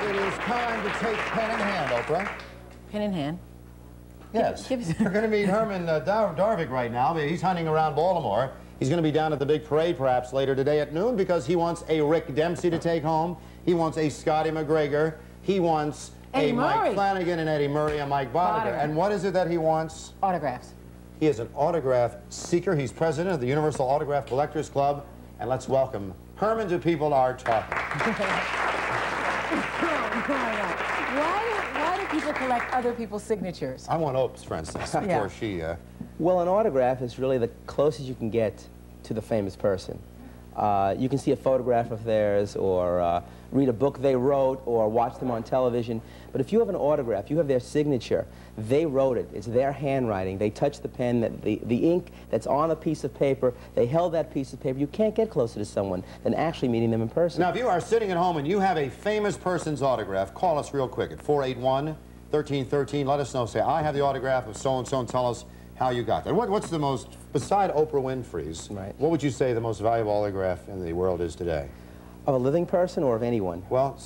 it is time to take pen in hand, Oprah. Pen in hand? Yes. We're going to meet Herman Darvick right now. He's hunting around Baltimore. He's going to be down at the big parade perhaps later today at noon because he wants a Rick Dempsey to take home. He wants a Scotty McGregor. He wants a Mike Flanagan and Eddie Murray and Mike Bodiger. And what is it that he wants? Autographs. He is an autograph seeker. He's president of the Universal Autograph Collectors Club. And let's welcome Herman to People Are Talking. Why do people collect other people's signatures? I want Opes, for instance, before she... Well, an autograph is really the closest you can get to the famous person. You can see a photograph of theirs, or read a book they wrote, or watch them on television. But if you have an autograph, you have their signature. They wrote it. It's their handwriting. They touched the pen, the ink that's on a piece of paper. They held that piece of paper. You can't get closer to someone than actually meeting them in person. Now, if you are sitting at home and you have a famous person's autograph, call us real quick at 481-1313. Let us know. Say, I have the autograph of so-and-so, and tell us how you got that. What's the most, beside Oprah Winfrey's, what would you say the most valuable autograph in the world is today? Of a living person or of anyone? Well,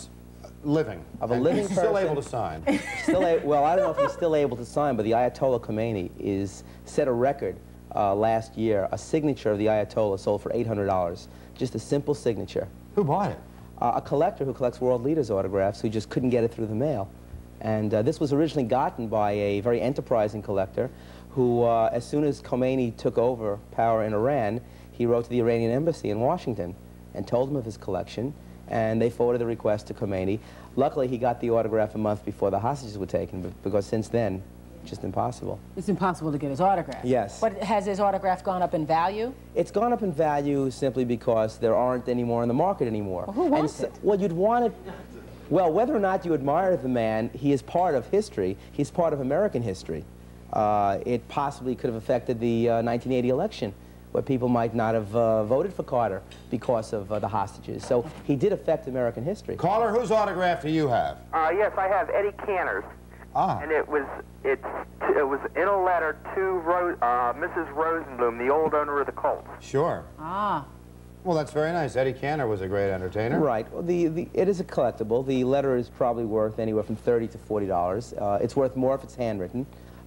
living. Of a living person. Still able to sign. Well, I don't know if he's still able to sign, but the Ayatollah Khomeini set a record last year. A signature of the Ayatollah sold for $800. Just a simple signature. Who bought it? A collector who collects world leaders' autographs who just couldn't get it through the mail. And this was originally gotten by a very enterprising collector who, as soon as Khomeini took over power in Iran, he wrote to the Iranian embassy in Washington and told them of his collection, and they forwarded the request to Khomeini. Luckily, he got the autograph a month before the hostages were taken, because since then, it's just impossible. It's impossible to get his autograph. Yes. But has his autograph gone up in value? It's gone up in value simply because there aren't any more in the market anymore. Well, who wants it? Well, you'd want it... Well, whether or not you admire the man, he is part of history. He's part of American history. It possibly could have affected the 1980 election, where people might not have voted for Carter because of the hostages. So he did affect American history. Caller, whose autograph do you have? Yes, I have Eddie Cantor's. And it was in a letter to Mrs. Rosenblum, the old owner of the Colts. Sure. Well, that's very nice. Eddie Cantor was a great entertainer. Right. Well, it is a collectible. The letter is probably worth anywhere from $30 to $40. It's worth more if it's handwritten.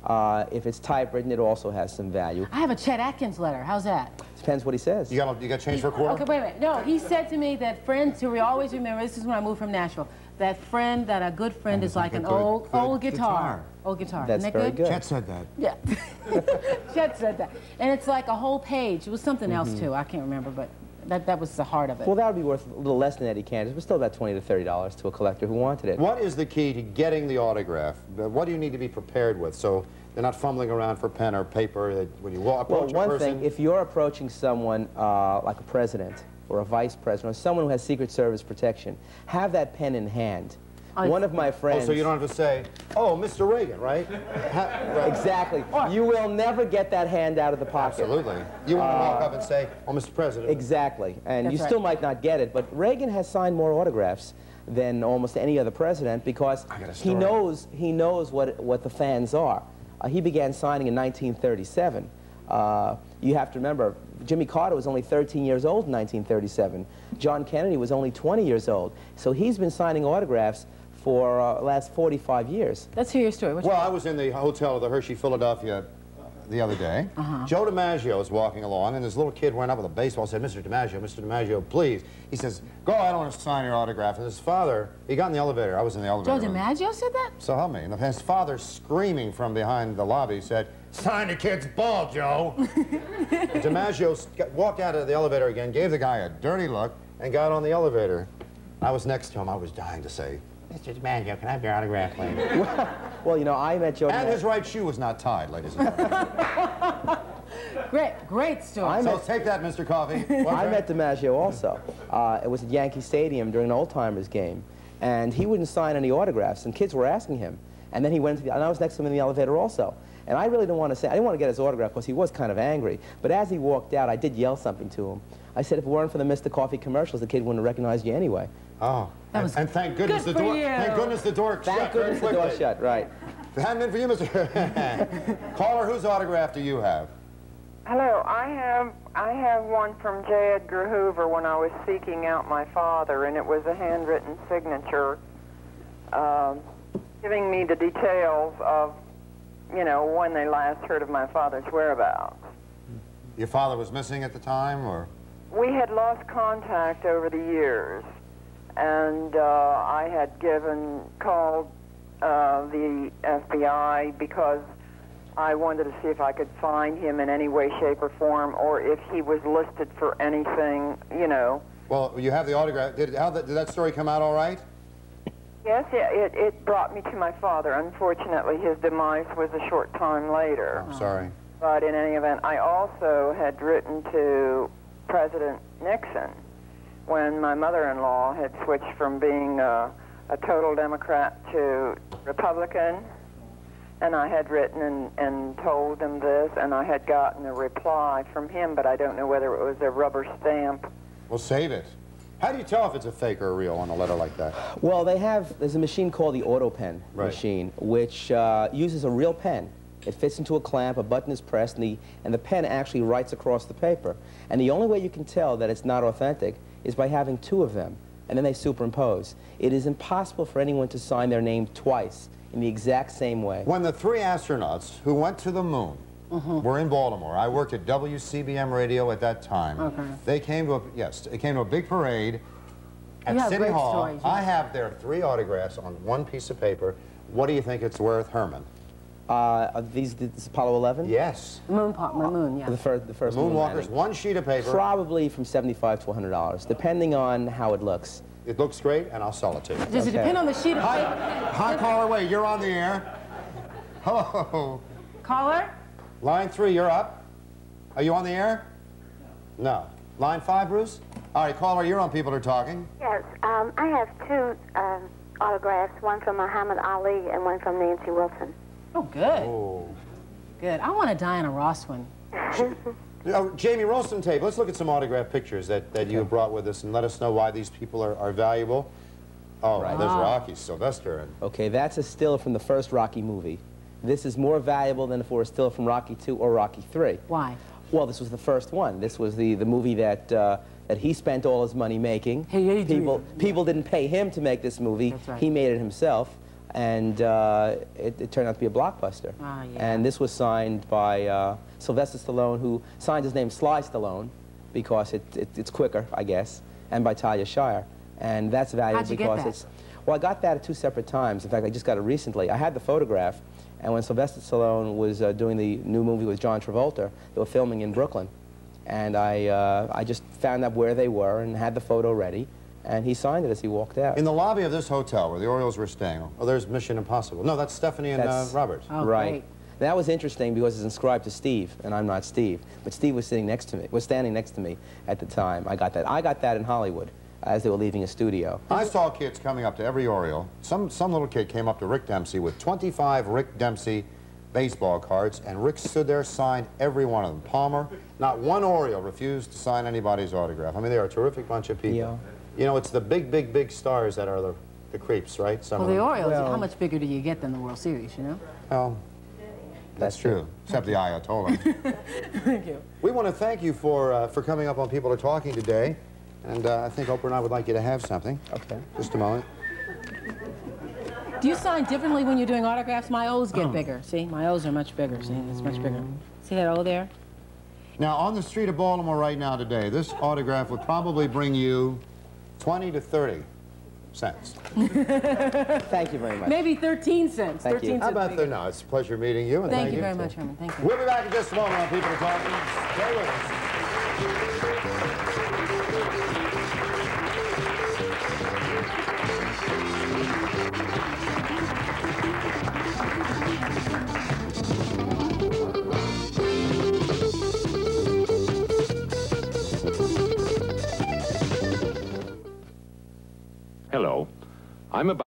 If it's typewritten, it also has some value. I have a Chet Atkins letter. How's that? Depends what he says. You got change for a quarter? Okay, wait a minute. No, he said to me that friends who we always remember, this is when I moved from Nashville, that a good friend is like an old guitar. Old guitar. That's very good. Chet said that. Yeah. Chet said that. And it's like a whole page. It was something else, too. I can't remember, but that was the heart of it. Well, that would be worth a little less than Eddie Cantor's, but still about $20 to $30 to a collector who wanted it. What is the key to getting the autograph? What do you need to be prepared with so they're not fumbling around for pen or paper when you approach a person? Well, one thing, if you're approaching someone like a president or a vice president or someone who has Secret Service protection, have that pen in hand. One of my friends... Oh, so you don't have to say, oh, Mr. Reagan, right? Exactly. You will never get that hand out of the pocket. Absolutely. You want to walk up and say, oh, Mr. President. Exactly. And That's you still might not get it, but Reagan has signed more autographs than almost any other president because he knows what the fans are. He began signing in 1937. You have to remember, Jimmy Carter was only 13 years old in 1937. John Kennedy was only 20 years old. So he's been signing autographs for the last 45 years. Let's hear your story. Well, I was in the hotel of the Hershey, Philadelphia the other day. Joe DiMaggio was walking along, and this little kid went up with a baseball and said, Mr. DiMaggio, please. He says, go, I don't want to sign your autograph. And his father, he got in the elevator. I was in the elevator. Joe DiMaggio said that? So help me. And his father, screaming from behind the lobby, said, sign the kid's ball, Joe. DiMaggio walked out of the elevator again, gave the guy a dirty look, and got on the elevator. I was next to him. I was dying to say, Mr. DiMaggio, can I have your autograph, please? Well, you know, I met Joe DiMaggio. And his right shoe was not tied, ladies and gentlemen. Great story. So take that, Mr. Coffee. I met DiMaggio also. It was at Yankee Stadium during an old-timers game. And he wouldn't sign any autographs, and kids were asking him. And then he went to and I was next to him in the elevator also. And I really didn't want to say, I didn't want to get his autograph because he was kind of angry. But as he walked out, I did yell something to him. I said, if it weren't for the Mr. Coffee commercials, the kid wouldn't have recognized you anyway. Oh, and thank goodness the door. Thank goodness the door shut. Thank goodness the door shut. Right. If it hadn't been for you, Mr. Caller, whose autograph do you have? Hello, I have one from J. Edgar Hoover when I was seeking out my father, and it was a handwritten signature. giving me the details of, you know, when they last heard of my father's whereabouts. Your father was missing at the time, or? We had lost contact over the years, and I had called the FBI because I wanted to see if I could find him in any way, shape, or form, or if he was listed for anything, you know. Well, you have the autograph. Did that story come out all right? Yes, it brought me to my father. Unfortunately, his demise was a short time later. I'm sorry. But in any event, I also had written to President Nixon when my mother-in-law had switched from being a total Democrat to Republican. And I had written and told them this, and I had gotten a reply from him, but I don't know whether it was a rubber stamp. Well, save it. How do you tell if it's a fake or a real on a letter like that? Well, there's a machine called the auto pen machine, which uses a real pen. It fits into a clamp, a button is pressed, and the pen actually writes across the paper. And the only way you can tell that it's not authentic is by having two of them, and then they superimpose. It is impossible for anyone to sign their name twice in the exact same way. When the 3 astronauts who went to the moon were in Baltimore, I worked at WCBM Radio at that time. Okay. They came to a big parade at City Hall. Stories, yeah. I have their 3 autographs on one piece of paper. What do you think it's worth, Herman? This is Apollo 11? Yes. Moon, yeah. The first Moonwalkers, one sheet of paper. Probably from $75 to $100, depending on how it looks. It looks great, and I'll sell it to you. Does it depend on the sheet of paper? Hi, caller, wait, you're on the air. Hello. Caller? Line 3, you're up. Are you on the air? No. Line 5, Bruce? All right, caller, you're on People Are Talking. Yes, I have 2 autographs, one from Muhammad Ali and one from Nancy Wilson. Oh, good. Oh. Good. I want a Diana Ross one. Jamie, roll some tape. Let's look at some autograph pictures that you brought with us and let us know why these people are valuable. Oh, Right. There's Rocky, Sylvester. And Okay, that's a still from the first Rocky movie. This is more valuable than if it were a still from Rocky II or Rocky III. Why? Well, this was the first one. This was the movie that he spent all his money making. Hey, people didn't pay him to make this movie. That's right. He made it himself, and it turned out to be a blockbuster. Ah, yeah. And this was signed by Sylvester Stallone, who signed his name Sly Stallone because it's quicker, I guess, and by Talia Shire. And that's valuable How'd you because get that? it's... Well, I got that at 2 separate times. In fact, I just got it recently. I had the photograph, and when Sylvester Stallone was doing the new movie with John Travolta, they were filming in Brooklyn. And I just found out where they were and had the photo ready, and he signed it as he walked out. in the lobby of this hotel where the Orioles were staying, oh, there's Mission Impossible. No, that's Stephanie and Robert. Oh, Right. great. That was interesting because it's inscribed to Steve, and I'm not Steve. But Steve was sitting next to me, was standing next to me at the time. I got that in Hollywood as they were leaving a studio. I saw kids coming up to every Oriole. Some little kid came up to Rick Dempsey with 25 Rick Dempsey baseball cards, and Rick stood there, signed every one of them. Palmer, not one Oriole refused to sign anybody's autograph. I mean, they're a terrific bunch of people. Yeah. You know, it's the big stars that are the creeps, right? Some Well, of the them. Orioles, Well- how much bigger do you get than the World Series, you know? Well, that's true, except the Ayatollah. Thank you. We want to thank you for coming up on People Are Talking today, and I think Oprah and I would like you to have something. Okay. Just a moment. Do you sign differently when you're doing autographs? My O's get bigger. See, my O's are much bigger. See, it's much bigger. See that O there? Now, on the street of Baltimore right now today, this autograph would probably bring you 20 to 30 cents. Thank you very much. Maybe 13 cents. Thank you. 13 How cents about bigger. the no? It's a pleasure meeting you. And Thank you very much, Herman. Thank you. We'll be back in just a moment on People Are Talking. Stay with us. Hello. I'm about